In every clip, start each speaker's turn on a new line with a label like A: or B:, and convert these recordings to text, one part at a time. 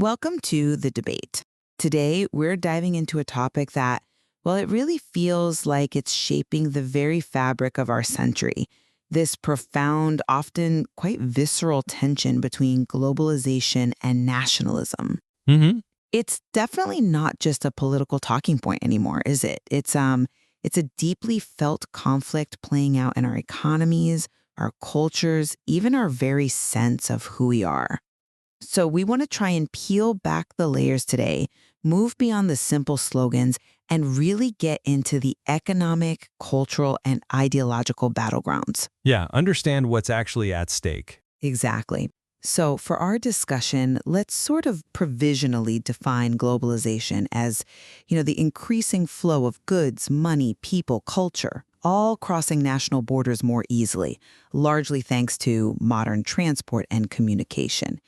A: Welcome to The Debate. Today, we're diving into a topic that, well, it really feels like it's shaping the very fabric of our century. This profound, often quite visceral tension between globalization and nationalism.
B: hmm
A: It's definitely not just a political talking point anymore, is it? It's a deeply felt conflict playing out in our economies, our cultures, even our very sense of who we are. So we want to try and peel back the layers today, move beyond the simple slogans, and really get into the economic, cultural, and ideological battlegrounds.
B: Yeah, understand what's actually at stake.
A: Exactly. So for our discussion, let's sort of provisionally define globalization as, the increasing flow of goods, money, people, culture, all crossing national borders more easily, largely thanks to modern transport and communication.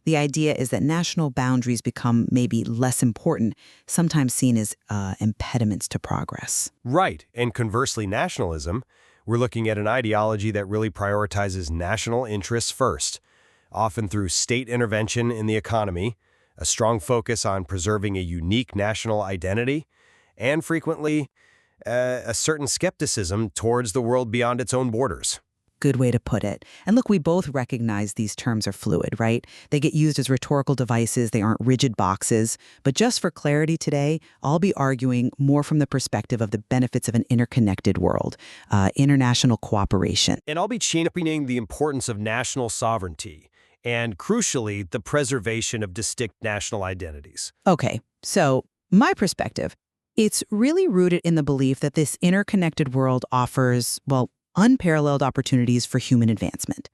A: The idea is that national boundaries become maybe less important, sometimes seen as impediments to progress.
C: Right, and conversely nationalism, we're looking at an ideology that really prioritizes national interests first, often through state intervention in the economy, a strong focus on preserving a unique national identity, and frequently a certain skepticism towards the world beyond its own borders.
A: Good way to put it. And look, we both recognize these terms are fluid, right? They get used as rhetorical devices. They aren't rigid boxes. But just for clarity today, I'll be arguing more from the perspective of the benefits of an interconnected world, international cooperation.
C: And I'll be championing the importance of national sovereignty, and crucially, the preservation of distinct national identities.
A: Okay, so my perspective, it's really rooted in the belief that this interconnected world offers, well, unparalleled opportunities for human advancement.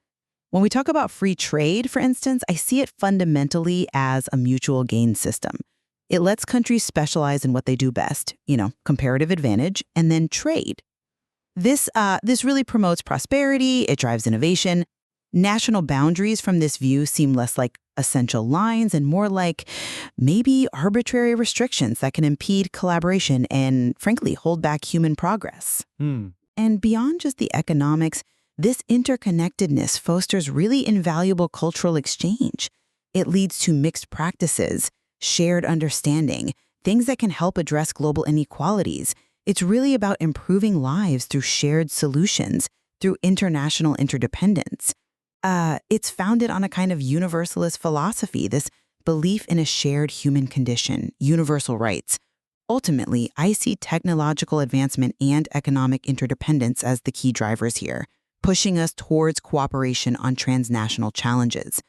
A: When we talk about free trade, for instance, I see it fundamentally as a mutual gain system. It lets countries specialize in what they do best, comparative advantage, and then trade. This really promotes prosperity, it drives innovation. National boundaries from this view seem less like essential lines and more like maybe arbitrary restrictions that can impede collaboration and, frankly, hold back human progress. And beyond just the economics, this interconnectedness fosters really invaluable cultural exchange. It leads to mixed practices, shared understanding, things that can help address global inequalities. It's really about improving lives through shared solutions, through international interdependence. It's founded on a kind of universalist philosophy, this belief in a shared human condition, universal rights. Ultimately, I see technological advancement and economic interdependence as the key drivers here, pushing us towards cooperation on transnational challenges.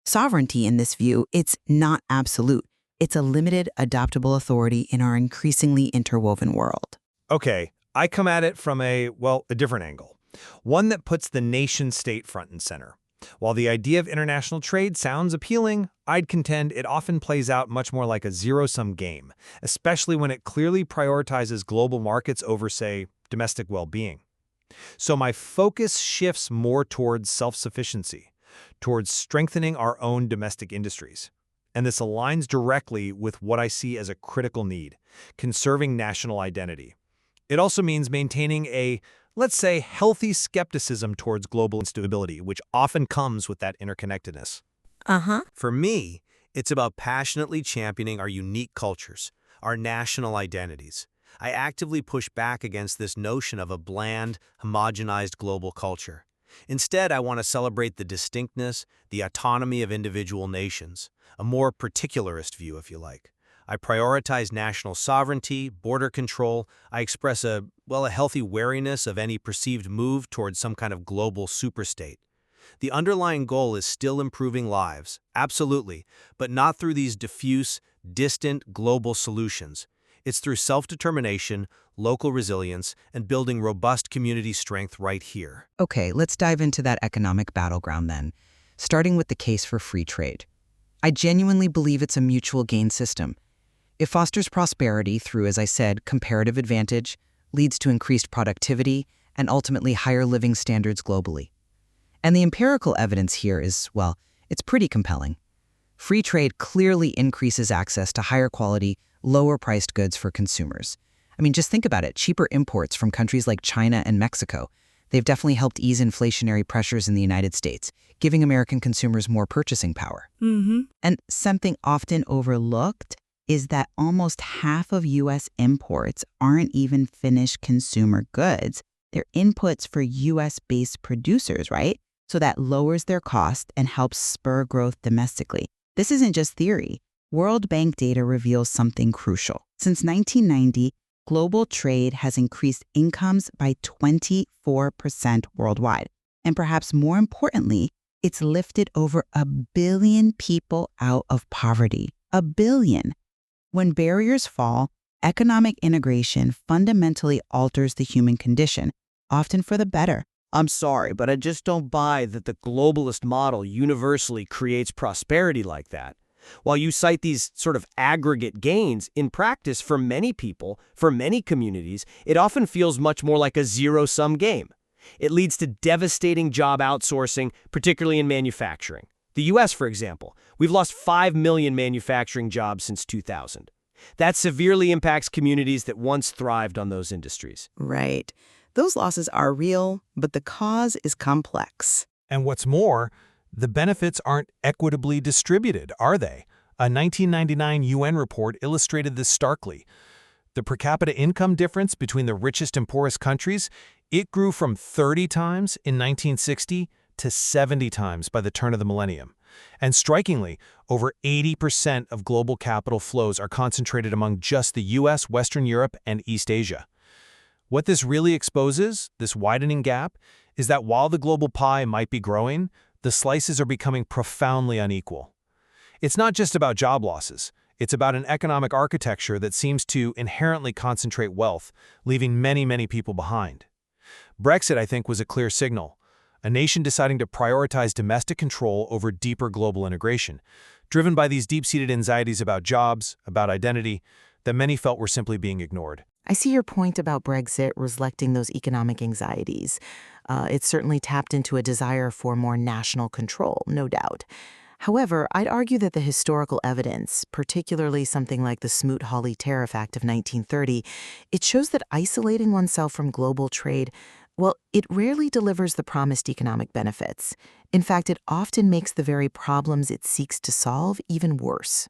A: Sovereignty, in this view, it's not absolute. It's a limited, adaptable authority in our increasingly interwoven world.
D: Okay, I come at it from a different angle. One that puts the nation-state front and center. While the idea of international trade sounds appealing, I'd contend it often plays out much more like a zero-sum game, especially when it clearly prioritizes global markets over, say, domestic well-being. So my focus shifts more towards self-sufficiency, towards strengthening our own domestic industries. And this aligns directly with what I see as a critical need, conserving national identity. It also means maintaining a, let's say, healthy skepticism towards global instability, which often comes with that interconnectedness.
E: For me, it's about passionately championing our unique cultures, our national identities. I actively push back against this notion of a bland, homogenized global culture. Instead, I want to celebrate the distinctness, the autonomy of individual nations, a more particularist view, if you like. I prioritize national sovereignty, border control. I express a healthy wariness of any perceived move towards some kind of global superstate. The underlying goal is still improving lives, absolutely, but not through these diffuse, distant global solutions. It's through self-determination, local resilience, and building robust community strength right here.
A: Okay, let's dive into that economic battleground then, starting with the case for free trade. I genuinely believe it's a mutual gain system. It fosters prosperity through, as I said, comparative advantage, leads to increased productivity, and ultimately higher living standards globally. And the empirical evidence here is, it's pretty compelling. Free trade clearly increases access to higher quality, lower-priced goods for consumers. I mean, just think about it. Cheaper imports from countries like China and Mexico, They've definitely helped ease inflationary pressures in the United States, giving American consumers more purchasing power. And something often overlooked is that almost half of U.S. imports aren't even finished consumer goods. They're inputs for U.S.-based producers, right? So that lowers their cost and helps spur growth domestically. This isn't just theory. World Bank data reveals something crucial. Since 1990, global trade has increased incomes by 24% worldwide. And perhaps more importantly, it's lifted over 1 billion people out of poverty. 1 billion. When barriers fall, economic integration fundamentally alters the human condition, often for the better.
F: I'm sorry, but I just don't buy that the globalist model universally creates prosperity like that. While you cite these sort of aggregate gains, in practice, for many people, for many communities, it often feels much more like a zero-sum game. It leads to devastating job outsourcing, particularly in manufacturing. The U.S., for example, we've lost 5 million manufacturing jobs since 2000. That severely impacts communities that once thrived on those industries.
A: Right. Those losses are real, but the cause is complex.
B: And what's more, the benefits aren't equitably distributed, are they? A 1999 UN report illustrated this starkly. The per capita income difference between the richest and poorest countries, it grew from 30 times in 1960 to 70 times by the turn of the millennium. And strikingly, over 80% of global capital flows are concentrated among just the US, Western Europe, and East Asia. What this really exposes, this widening gap, is that while the global pie might be growing, the slices are becoming profoundly unequal. It's not just about job losses. It's about an economic architecture that seems to inherently concentrate wealth, leaving many, many people behind. Brexit, I think, was a clear signal. A nation deciding to prioritize domestic control over deeper global integration, driven by these deep-seated anxieties about jobs, about identity, that many felt were simply being ignored.
G: I see your point about Brexit reflecting those economic anxieties. It certainly tapped into a desire for more national control, no doubt. However, I'd argue that the historical evidence, particularly something like the Smoot-Hawley Tariff Act of 1930, it shows that isolating oneself from global trade, well, it rarely delivers the promised economic benefits. In fact, it often makes the very problems it seeks to solve even worse.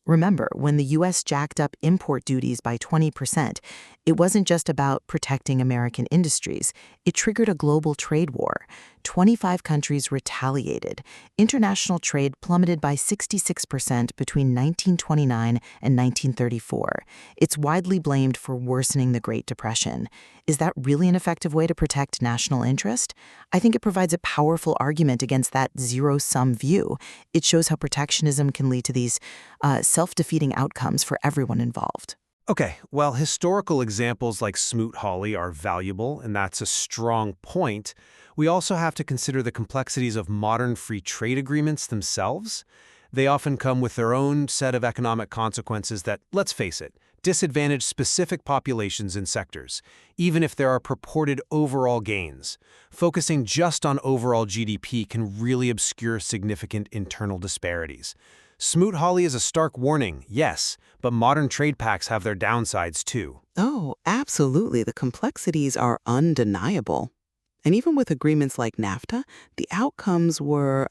G: Remember, when the U.S. jacked up import duties by 20%, it wasn't just about protecting American industries. It triggered a global trade war. 25 countries retaliated. International trade plummeted by 66% between 1929 and 1934. It's widely blamed for worsening the Great Depression. Is that really an effective way to protect national interest? I think it provides a powerful argument against that zero-sum view. It shows how protectionism can lead to these self-defeating outcomes for everyone involved.
E: Okay, well, historical examples like Smoot-Hawley are valuable, and that's a strong point. We also have to consider the complexities of modern free trade agreements themselves. They often come with their own set of economic consequences that, let's face it, disadvantage specific populations and sectors, even if there are purported overall gains. Focusing just on overall GDP can really obscure significant internal disparities. Smoot-Hawley is a stark warning, yes, but modern trade pacts have their downsides too.
H: Oh, absolutely. The complexities are undeniable. And even with agreements like NAFTA, the outcomes were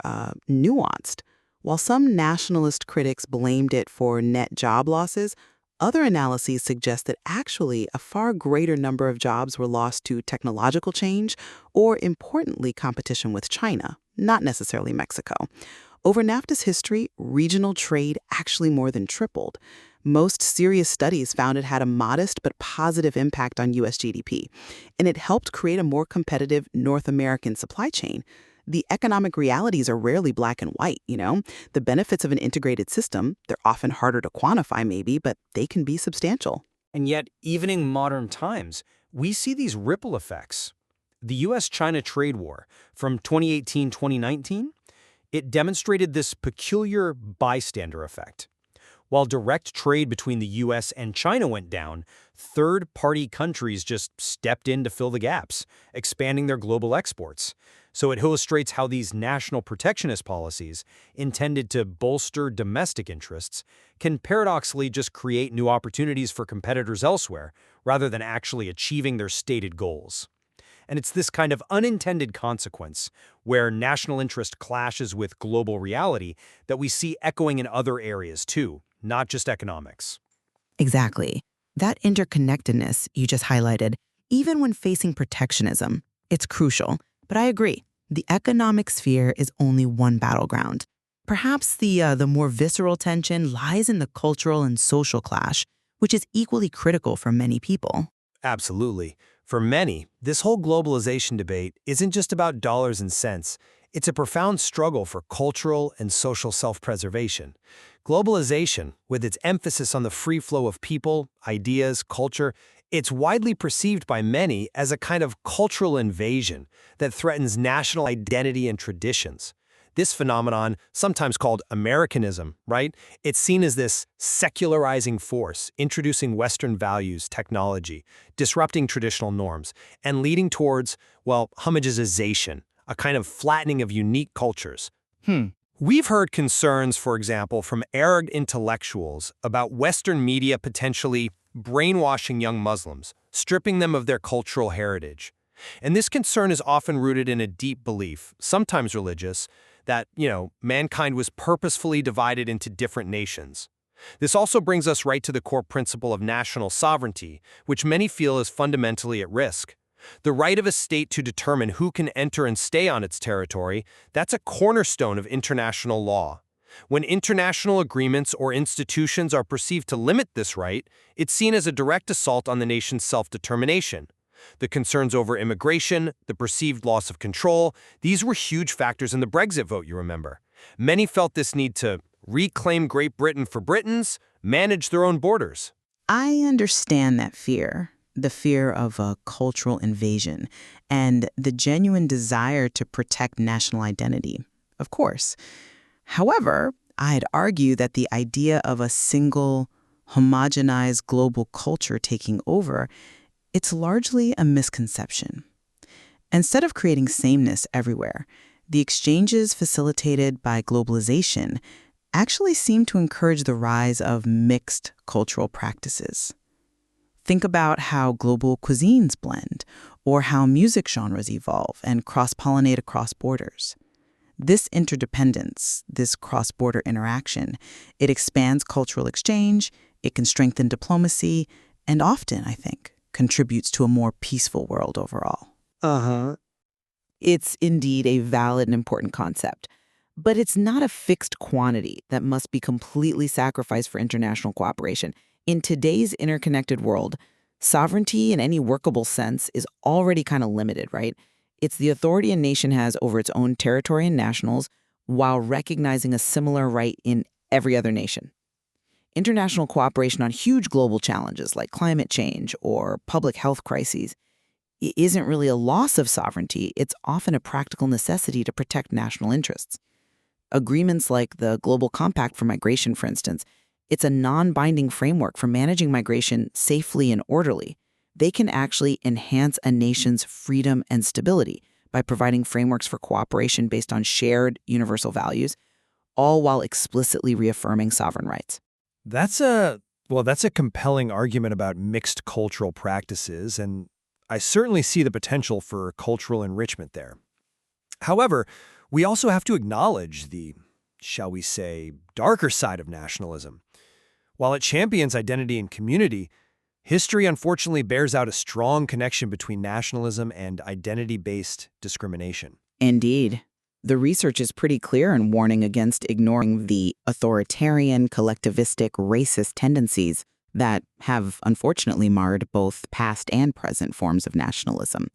H: nuanced. While some nationalist critics blamed it for net job losses, other analyses suggest that actually a far greater number of jobs were lost to technological change or, importantly, competition with China, not necessarily Mexico. Over NAFTA's history, regional trade actually more than tripled. Most serious studies found it had a modest but positive impact on U.S. GDP, and it helped create a more competitive North American supply chain. The economic realities are rarely black and white, you know? The benefits of an integrated system, they're often harder to quantify maybe, but they can be substantial.
F: And yet, even in modern times, we see these ripple effects. The U.S.-China trade war from 2018-2019, it demonstrated this peculiar bystander effect. While direct trade between the U.S. and China went down, third-party countries just stepped in to fill the gaps, expanding their global exports. So it illustrates how these national protectionist policies, intended to bolster domestic interests, can paradoxically just create new opportunities for competitors elsewhere, rather than actually achieving their stated goals. And it's this kind of unintended consequence, where national interest clashes with global reality, that we see echoing in other areas too, not just economics.
A: Exactly. That interconnectedness you just highlighted, even when facing protectionism, it's crucial. But I agree, the economic sphere is only one battleground. Perhaps the more visceral tension lies in the cultural and social clash, which is equally critical for many people.
F: Absolutely. For many, this whole globalization debate isn't just about dollars and cents. It's a profound struggle for cultural and social self-preservation. Globalization, with its emphasis on the free flow of people, ideas, culture, it's widely perceived by many as a kind of cultural invasion that threatens national identity and traditions. This phenomenon, sometimes called Americanism, right? It's seen as this secularizing force, introducing Western values, technology, disrupting traditional norms, and leading towards, well, homogenization, a kind of flattening of unique cultures. We've heard concerns, for example, from Arab intellectuals about Western media potentially brainwashing young Muslims, stripping them of their cultural heritage. And this concern is often rooted in a deep belief, sometimes religious, that, mankind was purposefully divided into different nations. This also brings us right to the core principle of national sovereignty, which many feel is fundamentally at risk. The right of a state to determine who can enter and stay on its territory, that's a cornerstone of international law. When international agreements or institutions are perceived to limit this right, it's seen as a direct assault on the nation's self-determination. The concerns over immigration, the perceived loss of control, these were huge factors in the Brexit vote, you remember. Many felt this need to reclaim Great Britain for Britons, manage their own borders.
A: I understand that fear, the fear of a cultural invasion, and the genuine desire to protect national identity, of course. However, I'd argue that the idea of a single, homogenized global culture taking over, it's largely a misconception. Instead of creating sameness everywhere, the exchanges facilitated by globalization actually seem to encourage the rise of mixed cultural practices. Think about how global cuisines blend, or how music genres evolve and cross-pollinate across borders. This interdependence, this cross-border interaction, it expands cultural exchange, it can strengthen diplomacy, and often, I think, contributes to a more peaceful world overall. It's indeed a valid and important concept, but it's not a fixed quantity that must be completely sacrificed for international cooperation. In today's interconnected world, sovereignty in any workable sense is already kind of limited, right? It's the authority a nation has over its own territory and nationals while recognizing a similar right in every other nation. International cooperation on huge global challenges like climate change or public health crises isn't really a loss of sovereignty. It's often a practical necessity to protect national interests. Agreements like the Global Compact for Migration, for instance, it's a non-binding framework for managing migration safely and orderly. They can actually enhance a nation's freedom and stability by providing frameworks for cooperation based on shared universal values, all while explicitly reaffirming sovereign rights.
D: That's a compelling argument about mixed cultural practices, and I certainly see the potential for cultural enrichment there. However, we also have to acknowledge the, shall we say, darker side of nationalism. While it champions identity and community, history unfortunately bears out a strong connection between nationalism and identity-based discrimination.
A: Indeed. The research is pretty clear in warning against ignoring the authoritarian, collectivistic, racist tendencies that have unfortunately marred both past and present forms of nationalism.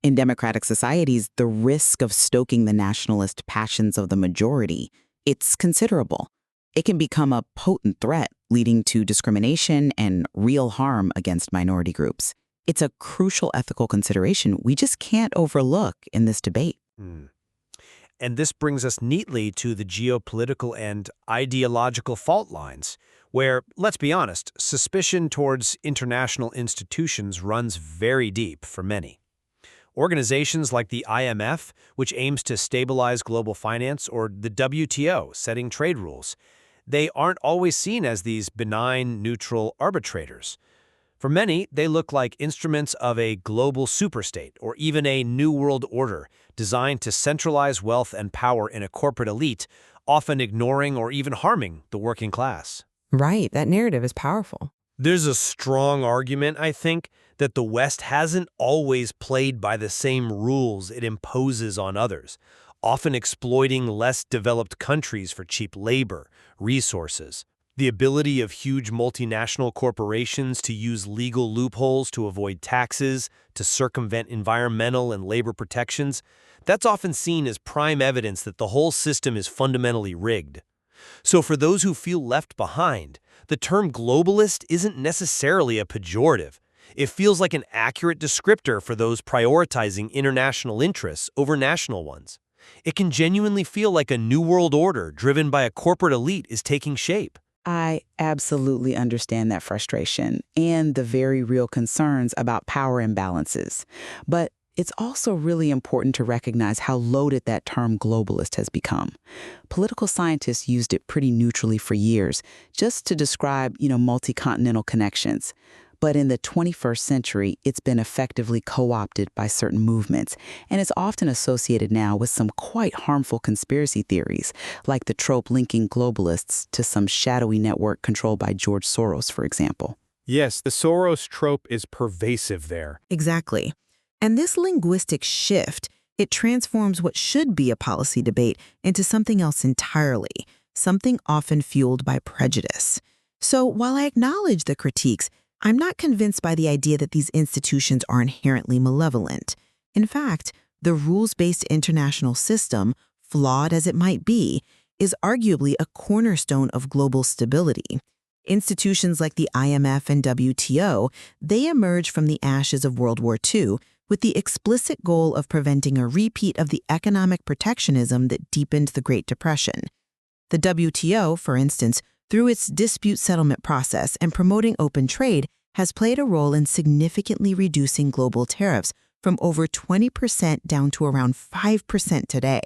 A: In democratic societies, the risk of stoking the nationalist passions of the majority, it's considerable. It can become a potent threat, leading to discrimination and real harm against minority groups. It's a crucial ethical consideration we just can't overlook in this debate.
E: And this brings us neatly to the geopolitical and ideological fault lines, where, let's be honest, suspicion towards international institutions runs very deep for many. Organizations like the IMF, which aims to stabilize global finance, or the WTO, setting trade rules, they aren't always seen as these benign, neutral arbitrators. For many, they look like instruments of a global superstate or even a new world order designed to centralize wealth and power in a corporate elite, often ignoring or even harming the working class.
I: Right, that narrative is powerful.
E: There's a strong argument, I think, that the West hasn't always played by the same rules it imposes on others, often exploiting less developed countries for cheap labor, resources. The ability of huge multinational corporations to use legal loopholes to avoid taxes, to circumvent environmental and labor protections, that's often seen as prime evidence that the whole system is fundamentally rigged. So for those who feel left behind, the term globalist isn't necessarily a pejorative. It feels like an accurate descriptor for those prioritizing international interests over national ones. It can genuinely feel like a new world order driven by a corporate elite is taking shape.
H: I absolutely understand that frustration and the very real concerns about power imbalances. But it's also really important to recognize how loaded that term globalist has become. Political scientists used it pretty neutrally for years, just to describe, multi-continental connections. But in the 21st century, it's been effectively co-opted by certain movements, and it's often associated now with some quite harmful conspiracy theories, like the trope linking globalists to some shadowy network controlled by George Soros, for example.
F: Yes, the Soros trope is pervasive there.
A: Exactly. And this linguistic shift, it transforms what should be a policy debate into something else entirely, something often fueled by prejudice. So while I acknowledge the critiques, I'm not convinced by the idea that these institutions are inherently malevolent. In fact, the rules-based international system, flawed as it might be, is arguably a cornerstone of global stability. Institutions like the IMF and WTO, they emerged from the ashes of World War II with the explicit goal of preventing a repeat of the economic protectionism that deepened the Great Depression. The WTO, for instance, through its dispute settlement process and promoting open trade, has played a role in significantly reducing global tariffs from over 20% down to around 5% today.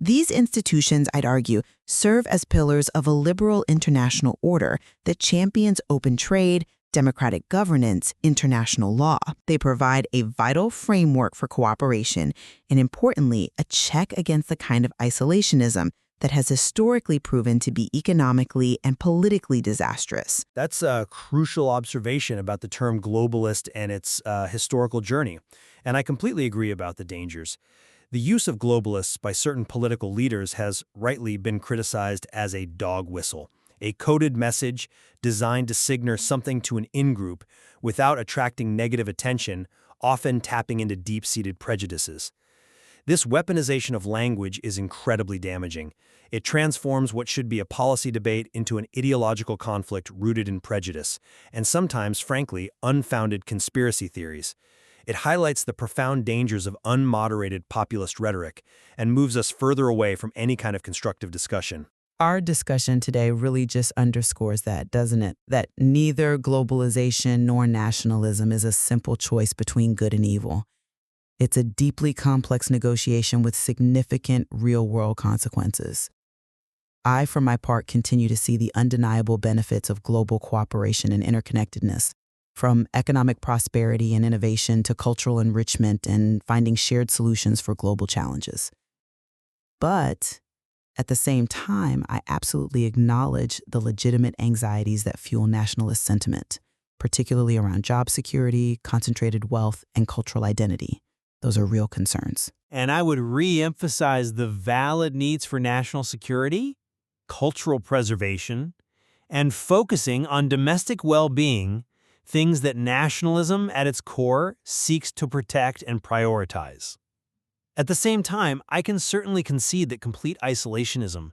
A: These institutions, I'd argue, serve as pillars of a liberal international order that champions open trade, democratic governance, international law. They provide a vital framework for cooperation and, importantly, a check against the kind of isolationism that has historically proven to be economically and politically disastrous.
E: That's a crucial observation about the term globalist and its historical journey, and I completely agree about the dangers. The use of globalists by certain political leaders has rightly been criticized as a dog whistle, a coded message designed to signal something to an in-group without attracting negative attention, often tapping into deep-seated prejudices. This weaponization of language is incredibly damaging. It transforms what should be a policy debate into an ideological conflict rooted in prejudice, and sometimes, frankly, unfounded conspiracy theories. It highlights the profound dangers of unmoderated populist rhetoric and moves us further away from any kind of constructive discussion.
A: Our discussion today really just underscores that, doesn't it? That neither globalization nor nationalism is a simple choice between good and evil. It's a deeply complex negotiation with significant real-world consequences. I, for my part, continue to see the undeniable benefits of global cooperation and interconnectedness, from economic prosperity and innovation to cultural enrichment and finding shared solutions for global challenges. But at the same time, I absolutely acknowledge the legitimate anxieties that fuel nationalist sentiment, particularly around job security, concentrated wealth, and cultural identity. Those are real concerns.
J: And I would re-emphasize the valid needs for national security, cultural preservation, and focusing on domestic well-being, things that nationalism at its core seeks to protect and prioritize. At the same time, I can certainly concede that complete isolationism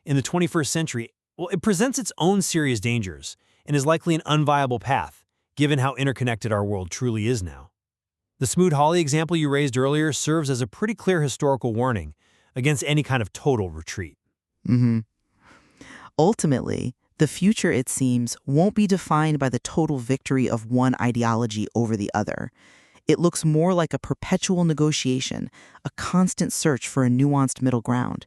J: in the 21st century, it presents its own serious dangers and is likely an unviable path, given how interconnected our world truly is now. The Smoot-Hawley example you raised earlier serves as a pretty clear historical warning against any kind of total retreat.
G: Ultimately, the future, it seems, won't be defined by the total victory of one ideology over the other. It looks more like a perpetual negotiation, a constant search for a nuanced middle ground.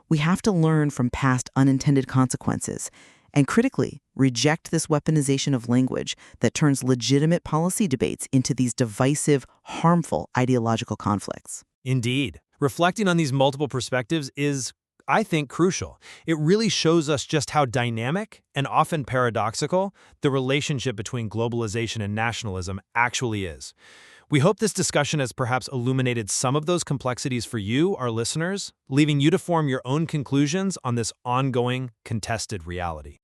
G: We have to learn from past unintended consequences
A: and critically reject this weaponization of language that turns legitimate policy debates into these divisive, harmful ideological conflicts.
D: Indeed. Reflecting on these multiple perspectives is, I think, crucial. It really shows us just how dynamic and often paradoxical the relationship between globalization and nationalism actually is. We hope this discussion has perhaps illuminated some of those complexities for you, our listeners, leaving you to form your own conclusions on this ongoing, contested reality.